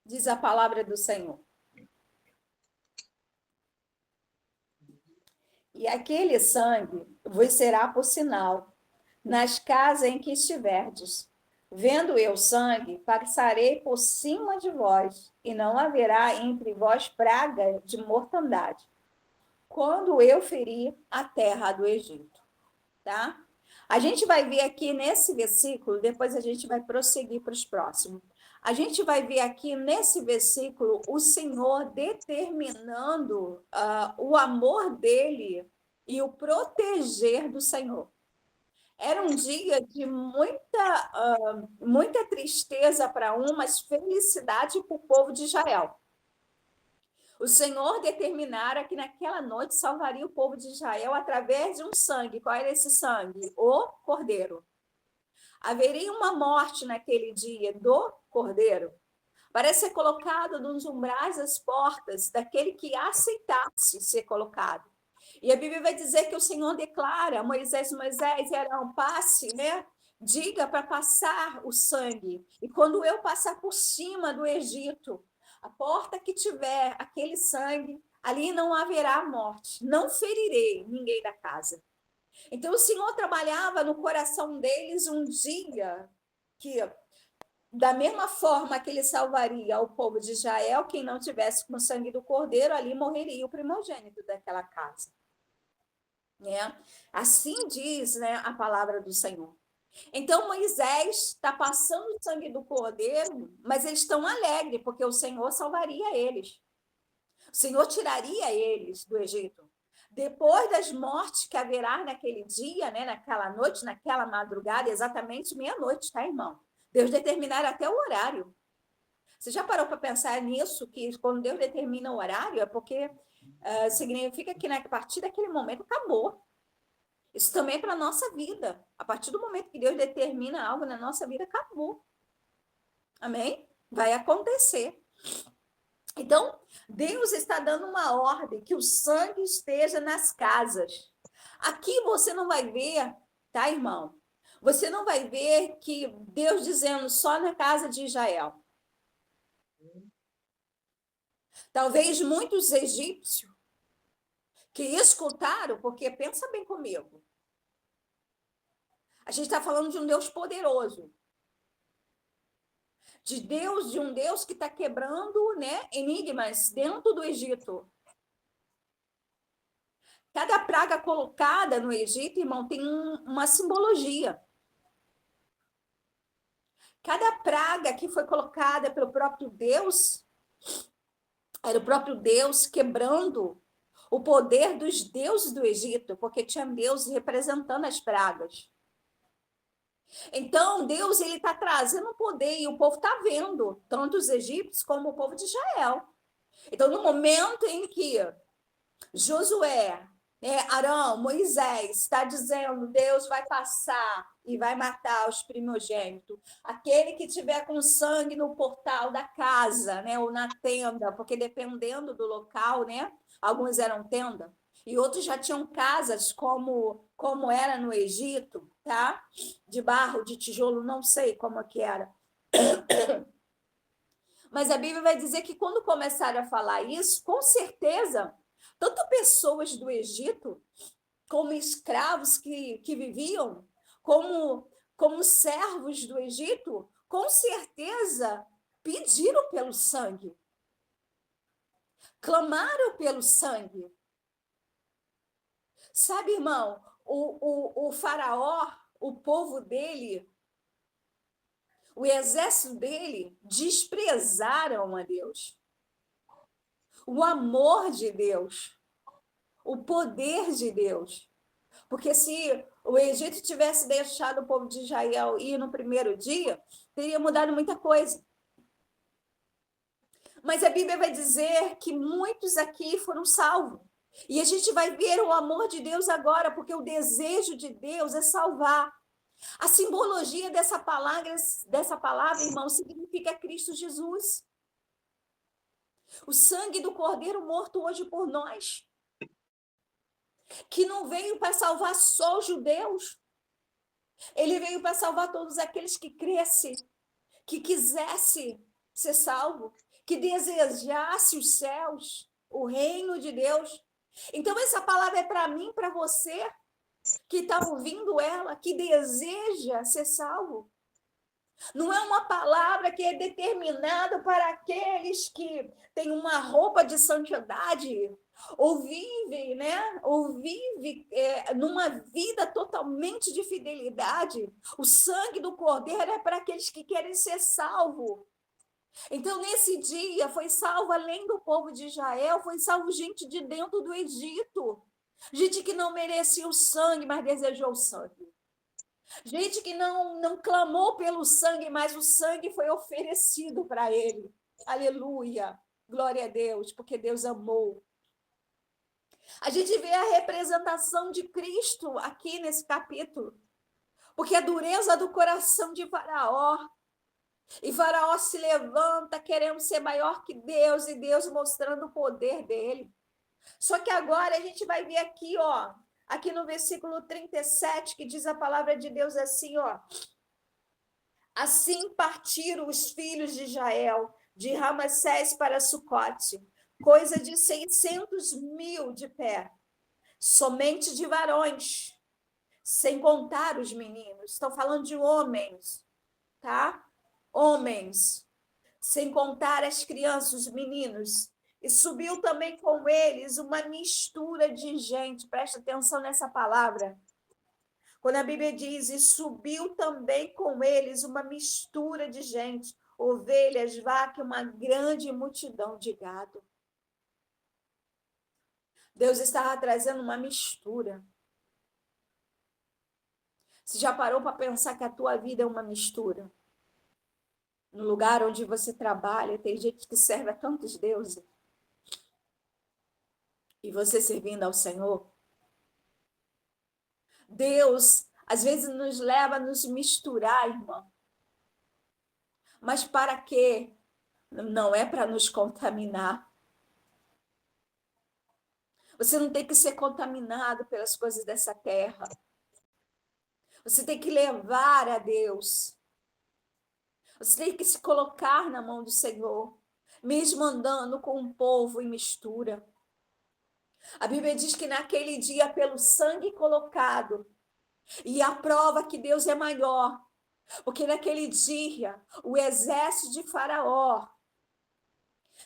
diz a palavra do Senhor. E aquele sangue vos será por sinal nas casas em que estiverdes. Vendo eu sangue, passarei por cima de vós, e não haverá entre vós praga de mortandade, quando eu ferir a terra do Egito. Tá? A gente vai ver aqui nesse versículo, depois a gente vai prosseguir para os próximos. A gente vai ver aqui nesse versículo o Senhor determinando o amor dele e o proteger do Senhor. Era um dia de muita tristeza para um, mas felicidade para o povo de Israel. O Senhor determinara que naquela noite salvaria o povo de Israel através de um sangue. Qual era esse sangue? O cordeiro. Haveria uma morte naquele dia do cordeiro para ser colocado nos umbrais das portas daquele que aceitasse ser colocado. E a Bíblia vai dizer que o Senhor declara a Moisés e Arão, passe, né? Diga para passar o sangue. E quando eu passar por cima do Egito, a porta que tiver aquele sangue, ali não haverá morte. Não ferirei ninguém da casa. Então o Senhor trabalhava no coração deles um dia que, da mesma forma que ele salvaria o povo de Israel, quem não tivesse com o sangue do cordeiro, ali morreria o primogênito daquela casa. Né? Assim diz, né, a palavra do Senhor. Então Moisés está passando o sangue do cordeiro, mas eles estão alegres, porque o Senhor salvaria eles. O Senhor tiraria eles do Egito. Depois das mortes que haverá naquele dia, né, naquela noite, naquela madrugada, exatamente meia-noite, tá, irmão? Deus determinar até o horário. Você já parou para pensar nisso, que quando Deus determina o horário, é porque significa que, né, a partir daquele momento acabou. Isso também é para a nossa vida. A partir do momento que Deus determina algo na nossa vida, acabou. Amém? Vai acontecer. Então, Deus está dando uma ordem que o sangue esteja nas casas. Aqui você não vai ver, tá, irmão? Você não vai ver que Deus dizendo só na casa de Israel. Talvez muitos egípcios que escutaram, porque pensa bem comigo. A gente está falando de um Deus poderoso. De um Deus que está quebrando, né, enigmas dentro do Egito. Cada praga colocada no Egito, irmão, tem uma simbologia. Cada praga que foi colocada pelo próprio Deus, era o próprio Deus quebrando o poder dos deuses do Egito, porque tinha Deus representando as pragas. Então, Deus ele está trazendo o poder e o povo está vendo, tanto os egípcios como o povo de Israel. Então, no momento em que Josué, né, Arão, Moisés está dizendo, Deus vai passar e vai matar os primogênitos. Aquele que tiver com sangue no portal da casa, né, ou na tenda, porque dependendo do local, né, alguns eram tenda, e outros já tinham casas como era no Egito, tá? De barro, de tijolo, não sei como é que era. Mas a Bíblia vai dizer que quando começaram a falar isso, com certeza, tanto pessoas do Egito, como escravos que viviam, como servos do Egito, com certeza pediram pelo sangue. Clamaram pelo sangue. Sabe, irmão, o faraó, o povo dele, o exército dele, desprezaram a Deus. O amor de Deus, o poder de Deus. Porque se o Egito tivesse deixado o povo de Israel ir no primeiro dia, teria mudado muita coisa. Mas a Bíblia vai dizer que muitos aqui foram salvos. E a gente vai ver o amor de Deus agora, porque o desejo de Deus é salvar. A simbologia dessa palavra, irmão, significa Cristo Jesus. O sangue do Cordeiro morto hoje por nós. Que não veio para salvar só os judeus. Ele veio para salvar todos aqueles que crescem, que quisesse ser salvo. que desejasse os céus, o reino de Deus. Então, essa palavra é para mim, para você, que está ouvindo ela, que deseja ser salvo. Não é uma palavra que é determinada para aqueles que têm uma roupa de santidade, ou vivem, né? Ou vive numa vida totalmente de fidelidade. O sangue do Cordeiro é para aqueles que querem ser salvos. Então, nesse dia, foi salvo, além do povo de Israel, foi salvo gente de dentro do Egito. Gente que não merecia o sangue, mas desejou o sangue. Gente que não clamou pelo sangue, mas o sangue foi oferecido para ele. Aleluia. Glória a Deus, porque Deus amou. A gente vê a representação de Cristo aqui nesse capítulo. Porque a dureza do coração de Faraó. E Faraó se levanta querendo ser maior que Deus, e Deus mostrando o poder dele. Só que agora a gente vai ver aqui, ó, aqui no versículo 37, que diz a palavra de Deus assim, ó. Assim partiram os filhos de Israel de Ramassés para Sucote, coisa de 600.000 de pé, somente de varões, sem contar os meninos. Estão falando de homens, tá? Homens, sem contar as crianças, os meninos. E subiu também com eles uma mistura de gente. Presta atenção nessa palavra. Quando a Bíblia diz, e subiu também com eles uma mistura de gente, ovelhas, vacas, uma grande multidão de gado. Deus estava trazendo uma mistura. Você já parou para pensar que a tua vida é uma mistura? No lugar onde você trabalha, tem gente que serve a tantos deuses. E você servindo ao Senhor? Deus, às vezes, nos leva a nos misturar, irmão. Mas para quê? Não é para nos contaminar. Você não tem que ser contaminado pelas coisas dessa terra. Você tem que levar a Deus. Você tem que se colocar na mão do Senhor, mesmo andando com um povo em mistura. A Bíblia diz que naquele dia, pelo sangue colocado, e a prova que Deus é maior, porque naquele dia, o exército de Faraó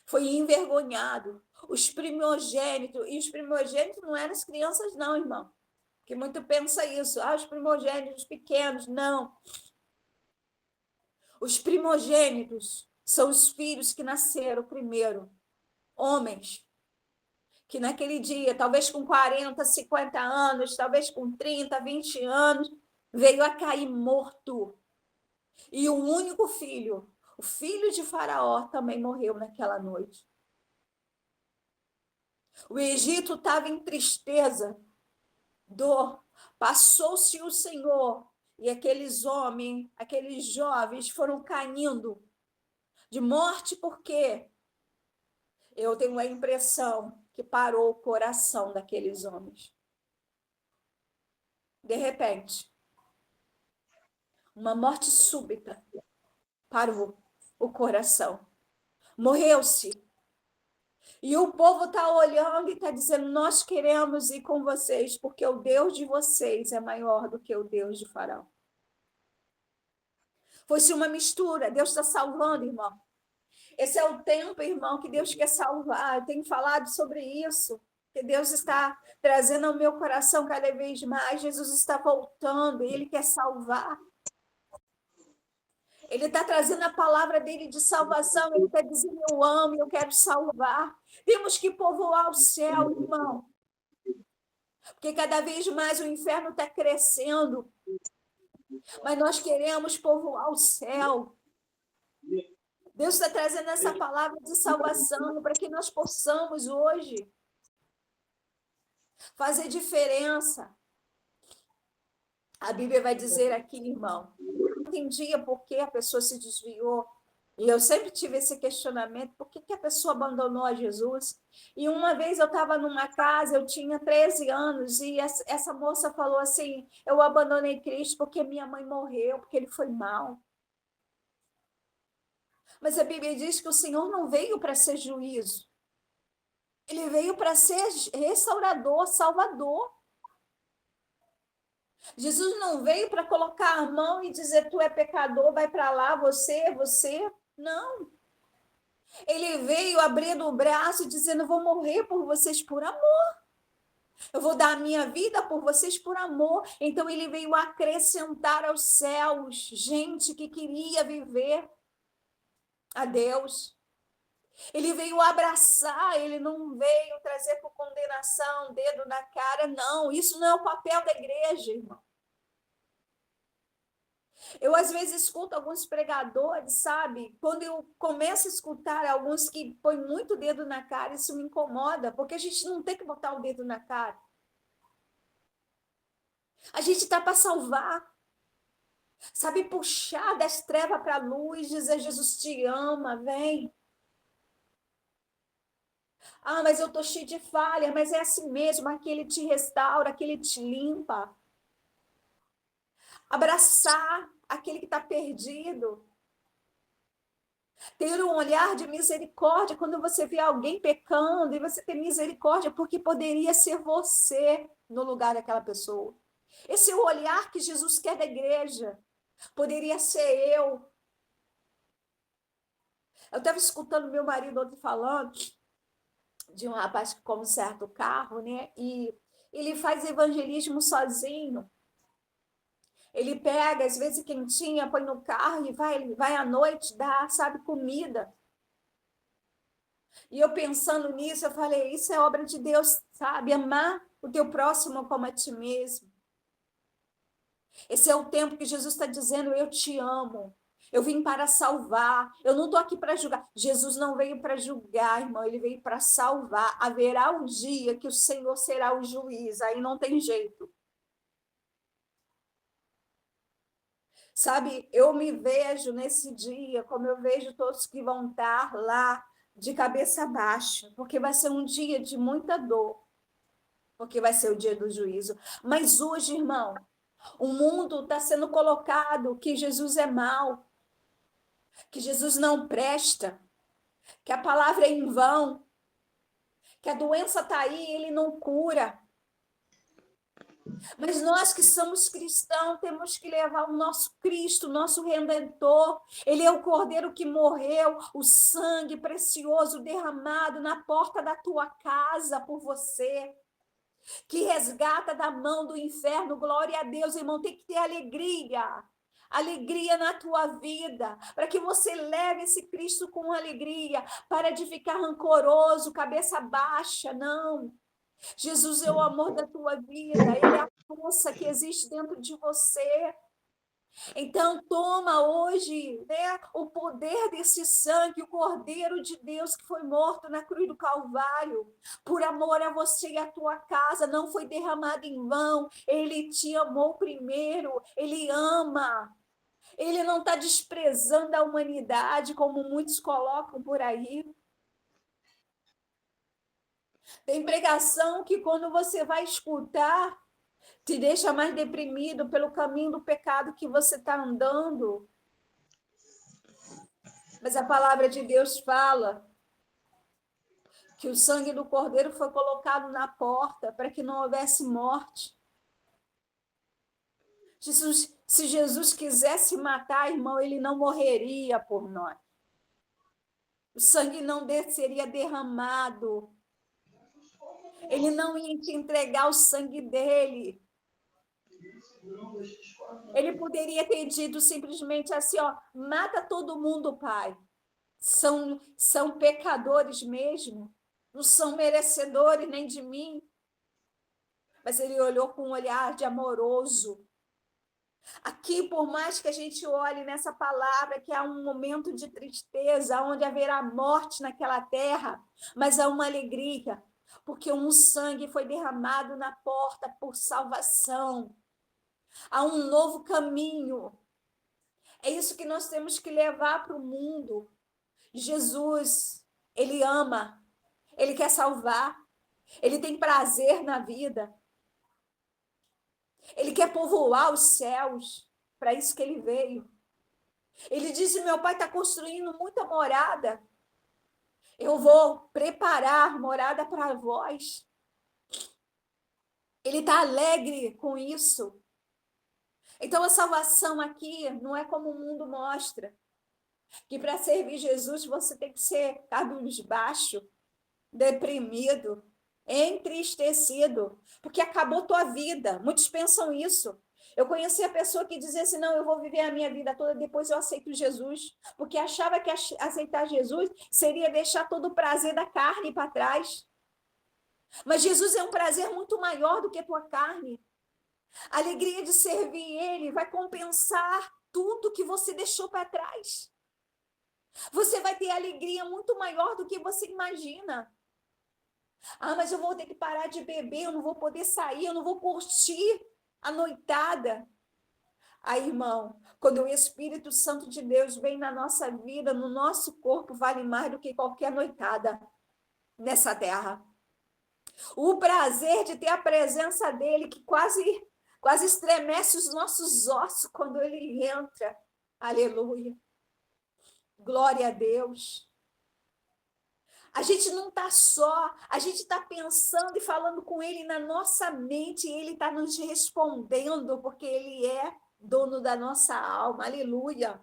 foi envergonhado. Os primogênitos, e os primogênitos não eram as crianças, não, irmão. Porque muito pensa isso, os primogênitos pequenos, não. Os primogênitos são os filhos que nasceram primeiro, homens, que naquele dia, talvez com 40, 50 anos, talvez com 30, 20 anos, veio a cair morto. E o único filho, o filho de Faraó, também morreu naquela noite. O Egito estava em tristeza, dor. Passou-se o Senhor e aqueles homens, aqueles jovens foram caindo de morte, porque eu tenho a impressão que parou o coração daqueles homens. De repente, uma morte súbita parou o coração. Morreu-se. E o povo está olhando e está dizendo, nós queremos ir com vocês, porque o Deus de vocês é maior do que o Deus de Faraó. Foi-se uma mistura, Deus está salvando, irmão. Esse é o tempo, irmão, que Deus quer salvar. Eu tenho falado sobre isso, que Deus está trazendo ao meu coração cada vez mais. Jesus está voltando e Ele quer salvar. Ele está trazendo a palavra dele de salvação. Ele está dizendo, eu amo, eu quero salvar. Temos que povoar o céu, irmão. Porque cada vez mais o inferno está crescendo. Mas nós queremos povoar o céu. Deus está trazendo essa palavra de salvação para que nós possamos hoje fazer diferença. A Bíblia vai dizer aqui, irmão, não entendia por que a pessoa se desviou. E eu sempre tive esse questionamento, por que a pessoa abandonou a Jesus? E uma vez eu estava numa casa, eu tinha 13 anos, e essa moça falou assim, eu abandonei Cristo porque minha mãe morreu, porque ele foi mal. Mas a Bíblia diz que o Senhor não veio para ser juízo. Ele veio para ser restaurador, salvador. Jesus não veio para colocar a mão e dizer, tu é pecador, vai para lá, você. Não. Ele veio abrindo o braço e dizendo, vou morrer por vocês por amor. Eu vou dar a minha vida por vocês por amor. Então ele veio acrescentar aos céus gente que queria viver a Deus. Ele veio abraçar, ele não veio trazer por condenação, dedo na cara, não. Isso não é o papel da igreja, irmão. Eu, às vezes, escuto alguns pregadores, sabe? Quando eu começo a escutar alguns que põem muito dedo na cara, isso me incomoda, porque a gente não tem que botar o dedo na cara. A gente está para salvar, sabe? Puxar das trevas para a luz, dizer, Jesus te ama, vem. Ah, mas eu estou cheio de falha, mas é assim mesmo, aqui ele te restaura, aqui ele te limpa. Abraçar aquele que está perdido. Ter um olhar de misericórdia quando você vê alguém pecando e você ter misericórdia, porque poderia ser você no lugar daquela pessoa. Esse é o olhar que Jesus quer da igreja. Poderia ser eu. Eu estava escutando meu marido ontem falando de um rapaz que conserta o carro, né? E ele faz evangelismo sozinho. Ele pega, às vezes, quentinha, põe no carro e vai à noite dar, sabe, comida. E eu pensando nisso, eu falei, isso é obra de Deus, sabe? Amar o teu próximo como a ti mesmo. Esse é o tempo que Jesus está dizendo, eu te amo. Eu vim para salvar. Eu não estou aqui para julgar. Jesus não veio para julgar, irmão. Ele veio para salvar. Haverá um dia que o Senhor será o juiz. Aí não tem jeito. Sabe, eu me vejo nesse dia, como eu vejo todos que vão estar lá de cabeça baixa, porque vai ser um dia de muita dor, porque vai ser o dia do juízo. Mas hoje, irmão, o mundo está sendo colocado que Jesus é mau, que Jesus não presta, que a palavra é em vão, que a doença está aí, ele não cura. Mas nós que somos cristãos temos que levar o nosso Cristo, o nosso Redentor. Ele é o Cordeiro que morreu, o sangue precioso derramado na porta da tua casa por você, que resgata da mão do inferno. Glória a Deus, irmão, tem que ter alegria. Alegria na tua vida, para que você leve esse Cristo com alegria, para de ficar rancoroso, cabeça baixa, não. Jesus é o amor da tua vida, ele é a força que existe dentro de você. Então, toma hoje, né, o poder desse sangue, o Cordeiro de Deus que foi morto na cruz do Calvário, por amor a você e a tua casa, não foi derramado em vão. Ele te amou primeiro, ele ama. Ele não está desprezando a humanidade, como muitos colocam por aí. Tem pregação que quando você vai escutar, te deixa mais deprimido pelo caminho do pecado que você está andando. Mas a palavra de Deus fala que o sangue do Cordeiro foi colocado na porta para que não houvesse morte. Jesus, se Jesus quisesse matar, irmão, ele não morreria por nós. O sangue não seria derramado. Ele não ia te entregar o sangue dele. Ele poderia ter dito simplesmente assim, ó, mata todo mundo, Pai. São pecadores mesmo, não são merecedores nem de mim. Mas ele olhou com um olhar de amoroso. Aqui, por mais que a gente olhe nessa palavra, que há um momento de tristeza, onde haverá morte naquela terra, mas há uma alegria, porque um sangue foi derramado na porta por salvação. Há um novo caminho. É isso que nós temos que levar para o mundo. Jesus, ele ama, ele quer salvar, ele tem prazer na vida, ele quer povoar os céus, para isso que ele veio. Ele disse: meu pai está construindo muita morada. Eu vou preparar morada para vós. Ele está alegre com isso. Então, a salvação aqui não é como o mundo mostra, que para servir Jesus você tem que ser cabisbaixo, deprimido, entristecido, porque acabou tua vida. Muitos pensam isso. Eu conheci a pessoa que dizia assim: não, eu vou viver a minha vida toda, depois eu aceito Jesus, porque achava que aceitar Jesus seria deixar todo o prazer da carne para trás. Mas Jesus é um prazer muito maior do que a tua carne. A alegria de servir Ele vai compensar tudo que você deixou para trás. Você vai ter alegria muito maior do que você imagina. Ah, mas eu vou ter que parar de beber, eu não vou poder sair, eu não vou curtir a noitada. Aí, irmão, quando o Espírito Santo de Deus vem na nossa vida, no nosso corpo, vale mais do que qualquer noitada nessa terra. O prazer de ter a presença dele, que quase estremece os nossos ossos quando ele entra. Aleluia. Glória a Deus. A gente não está só, a gente está pensando e falando com ele na nossa mente, e ele está nos respondendo, porque ele é dono da nossa alma. Aleluia.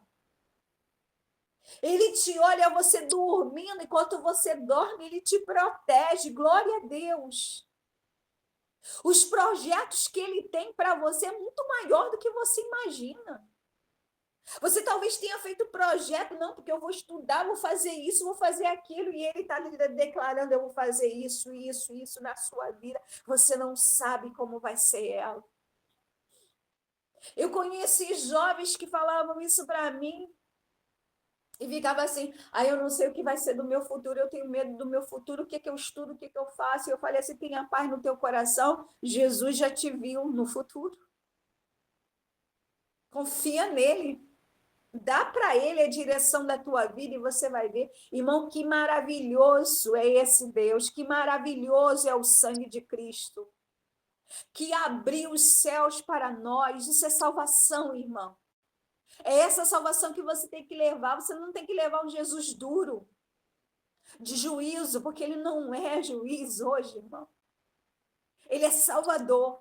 Ele te olha você dormindo, enquanto você dorme, ele te protege. Glória a Deus. Os projetos que ele tem para você é muito maior do que você imagina. Você talvez tenha feito projeto, não, porque eu vou estudar, vou fazer isso, vou fazer aquilo, e ele está declarando: eu vou fazer isso na sua vida. Você não sabe como vai ser ela. Eu conheci jovens que falavam isso para mim e ficava assim: eu não sei o que vai ser do meu futuro, eu tenho medo do meu futuro, o que eu estudo, o que eu faço? E eu falei assim: tenha paz no teu coração, Jesus já te viu no futuro. Confia nele. Dá para ele a direção da tua vida e você vai ver. Irmão, que maravilhoso é esse Deus, que maravilhoso é o sangue de Cristo, que abriu os céus para nós. Isso é salvação, irmão. É essa salvação que você tem que levar. Você não tem que levar um Jesus duro, de juízo, porque ele não é juiz hoje, irmão. Ele é salvador.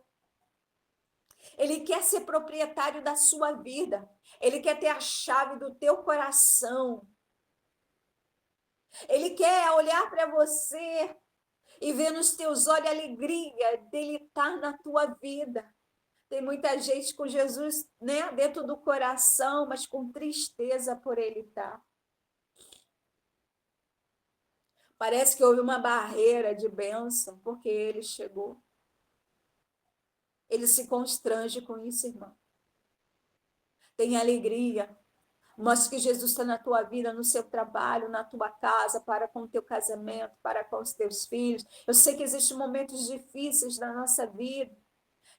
Ele quer ser proprietário da sua vida. Ele quer ter a chave do teu coração. Ele quer olhar para você e ver nos teus olhos a alegria dele estar na tua vida. Tem muita gente com Jesus, né, dentro do coração, mas com tristeza por ele estar. Parece que houve uma barreira de bênção, porque ele chegou. Ele se constrange com isso, irmão. Tem alegria. Mostre que Jesus está na tua vida, no seu trabalho, na tua casa, para com o teu casamento, para com os teus filhos. Eu sei que existem momentos difíceis na nossa vida,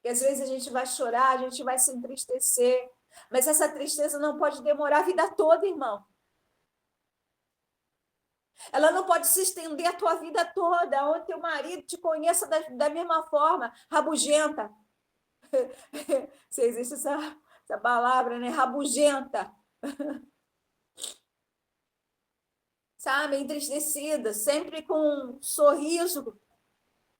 e às vezes a gente vai chorar, a gente vai se entristecer, mas essa tristeza não pode demorar a vida toda, irmão. Ela não pode se estender a tua vida toda, onde teu marido te conheça da mesma forma, rabugenta. Se existe essa palavra, né? Rabugenta. Sabe? Entristecida, sempre com um sorriso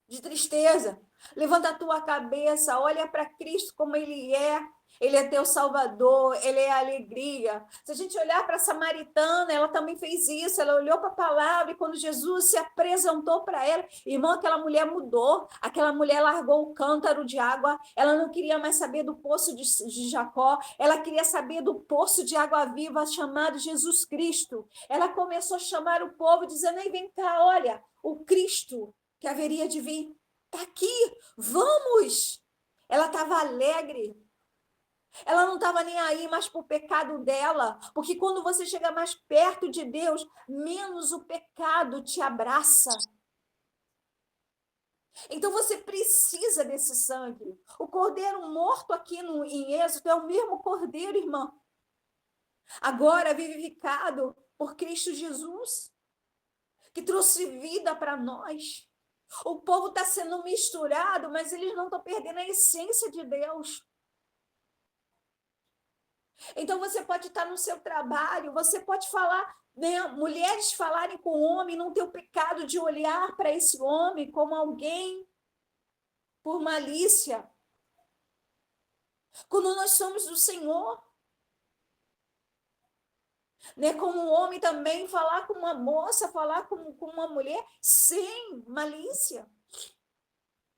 de tristeza. Levanta a tua cabeça, olha para Cristo como ele é. Ele é teu salvador, ele é a alegria. Se a gente olhar para a samaritana, ela também fez isso. Ela olhou para a palavra e quando Jesus se apresentou para ela, irmão, aquela mulher mudou. Aquela mulher largou o cântaro de água. Ela não queria mais saber do poço de Jacó. Ela queria saber do poço de água viva chamado Jesus Cristo. Ela começou a chamar o povo, dizendo: ei, vem cá, olha, o Cristo que haveria de vir está aqui, vamos. Ela estava alegre. Ela não estava nem aí mais para o pecado dela, porque quando você chega mais perto de Deus, menos o pecado te abraça. Então você precisa desse sangue. O cordeiro morto aqui em Êxodo é o mesmo cordeiro, irmão. Agora vivificado por Cristo Jesus, que trouxe vida para nós. O povo está sendo misturado, mas eles não estão perdendo a essência de Deus. Então, você pode estar no seu trabalho, você pode falar, né, mulheres falarem com o homem, não ter o pecado de olhar para esse homem como alguém por malícia. Quando nós somos do Senhor, né, como um homem também falar com uma moça, falar com uma mulher sem malícia.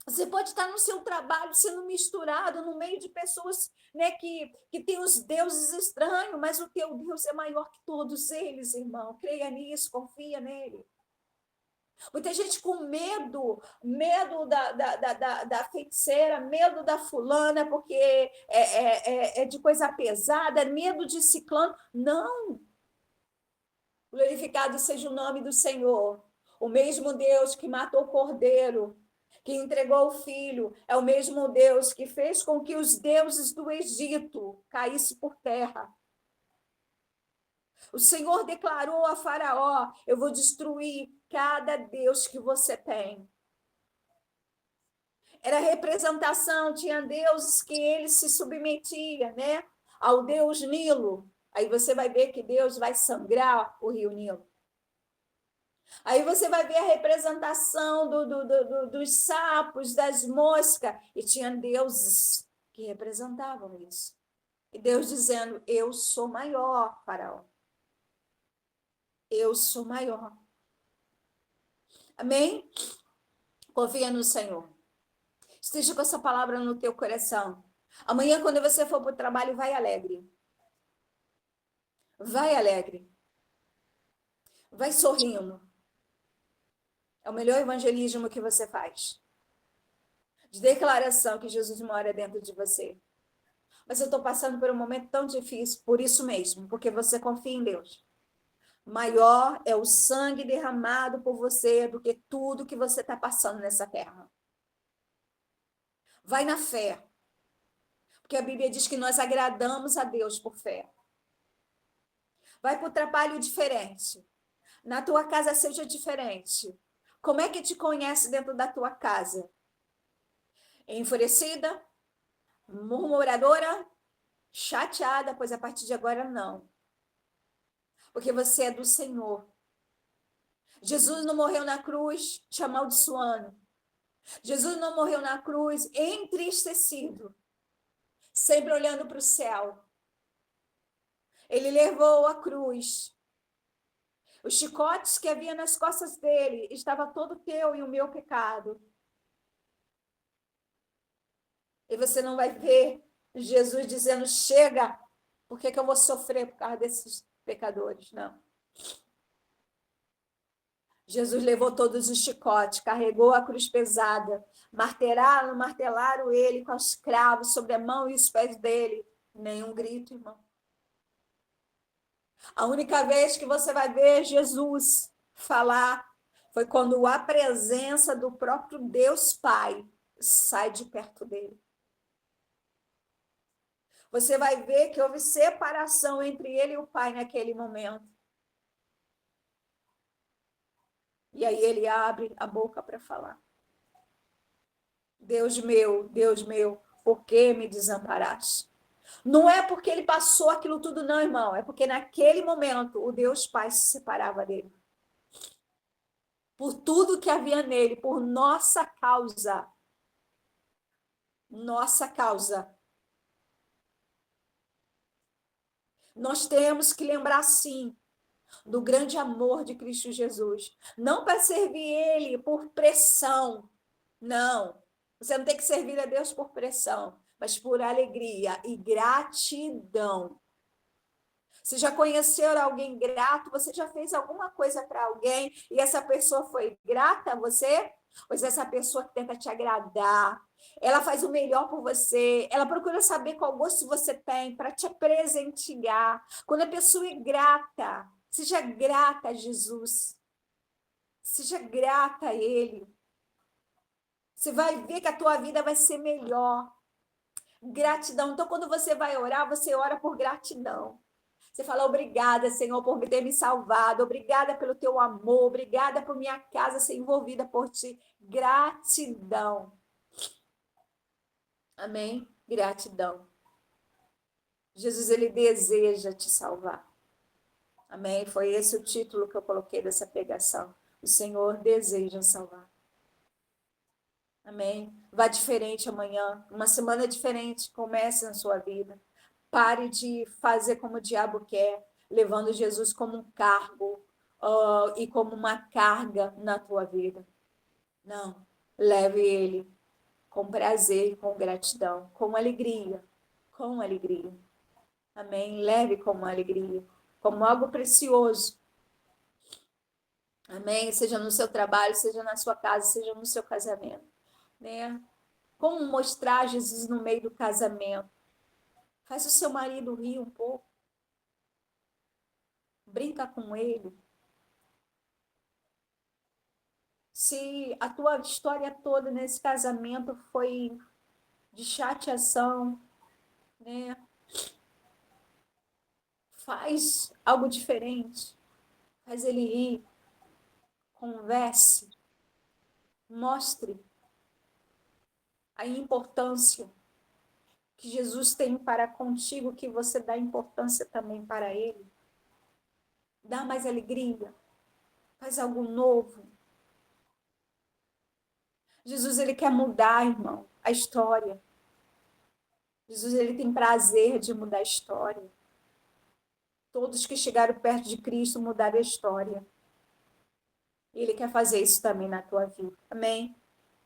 Você pode estar no seu trabalho sendo misturado no meio de pessoas, né, que têm os deuses estranhos, mas o teu Deus é maior que todos eles, irmão. Creia nisso, confia nele. Muita gente com medo da feiticeira, medo da fulana, porque é de coisa pesada, medo de ciclano. Não, glorificado seja o nome do Senhor. O mesmo Deus que matou o cordeiro, que entregou o filho, é o mesmo Deus que fez com que os deuses do Egito caíssem por terra. O Senhor declarou a Faraó: eu vou destruir cada Deus que você tem. Era representação, tinha deuses que ele se submetia, né? Ao Deus Nilo. Aí você vai ver que Deus vai sangrar o rio Nilo. Aí você vai ver a representação dos sapos, das moscas, e tinha deuses que representavam isso. E Deus dizendo: eu sou maior, Faraó. Eu sou maior. Amém? Confia no Senhor. Esteja com essa palavra no teu coração. Amanhã, quando você for para o trabalho, vai alegre. Vai alegre. Vai sorrindo. É o melhor evangelismo que você faz. De declaração que Jesus mora dentro de você. Mas eu estou passando por um momento tão difícil, por isso mesmo, porque você confia em Deus. Maior é o sangue derramado por você do que tudo que você está passando nessa terra. Vai na fé. Porque a Bíblia diz que nós agradamos a Deus por fé. Vai para o trabalho diferente. Na tua casa seja diferente. Como é que te conhece dentro da tua casa? Enfurecida? Murmuradora? Chateada? Pois a partir de agora não. Porque você é do Senhor. Jesus não morreu na cruz te amaldiçoando. Jesus não morreu na cruz entristecido, sempre olhando para o céu. Ele levou a cruz. Os chicotes que havia nas costas dele estava todo teu e o meu pecado. E você não vai ver Jesus dizendo: chega, por que eu vou sofrer por causa desses pecadores? Não. Jesus levou todos os chicotes, carregou a cruz pesada, martelaram ele com os cravos sobre a mão e os pés dele. Nenhum grito, irmão. A única vez que você vai ver Jesus falar foi quando a presença do próprio Deus Pai sai de perto dele. Você vai ver que houve separação entre ele e o Pai naquele momento. E aí ele abre a boca para falar. Deus meu, por que me desamparaste? Não é porque ele passou aquilo tudo, não, irmão. É porque naquele momento o Deus Pai se separava dele. Por tudo que havia nele, por nossa causa. Nossa causa. Nós temos que lembrar, sim, do grande amor de Cristo Jesus. Não para servir ele por pressão. Não. Você não tem que servir a Deus por pressão, mas por alegria e gratidão. Você já conheceu alguém grato? Você já fez alguma coisa para alguém e essa pessoa foi grata a você? Pois essa pessoa que tenta te agradar, ela faz o melhor por você, ela procura saber qual gosto você tem para te presentear. Quando a pessoa é grata, seja grata a Jesus, seja grata a Ele. Você vai ver que a tua vida vai ser melhor. Gratidão. Então, quando você vai orar, você ora por gratidão. Você fala: obrigada, Senhor, por ter me salvado. Obrigada pelo teu amor. Obrigada por minha casa ser envolvida por ti. Gratidão. Amém? Gratidão. Jesus, ele deseja te salvar. Amém? Foi esse o título que eu coloquei dessa pregação. O Senhor deseja salvar. Amém? Vá diferente amanhã. Uma semana diferente comece na sua vida. Pare de fazer como o diabo quer, levando Jesus como um cargo e como uma carga na tua vida. Não. Leve ele com prazer, com gratidão, com alegria. Com alegria. Amém? Leve com alegria. Como algo precioso. Amém? Seja no seu trabalho, seja na sua casa, seja no seu casamento. Né? Como mostrar Jesus no meio do casamento? Faz o seu marido rir um pouco. Brinca com ele. Se a tua história toda nesse casamento foi de chateação, né? Faz algo diferente. Faz ele rir. Converse. Mostre a importância que Jesus tem para contigo, que você dá importância também para ele. Dá mais alegria. Faz algo novo. Jesus, ele quer mudar, irmão, a história. Jesus, ele tem prazer de mudar a história. Todos que chegaram perto de Cristo mudaram a história. E ele quer fazer isso também na tua vida. Amém?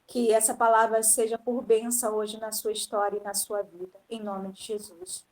Que essa palavra seja por bênção hoje na sua história e na sua vida. Em nome de Jesus.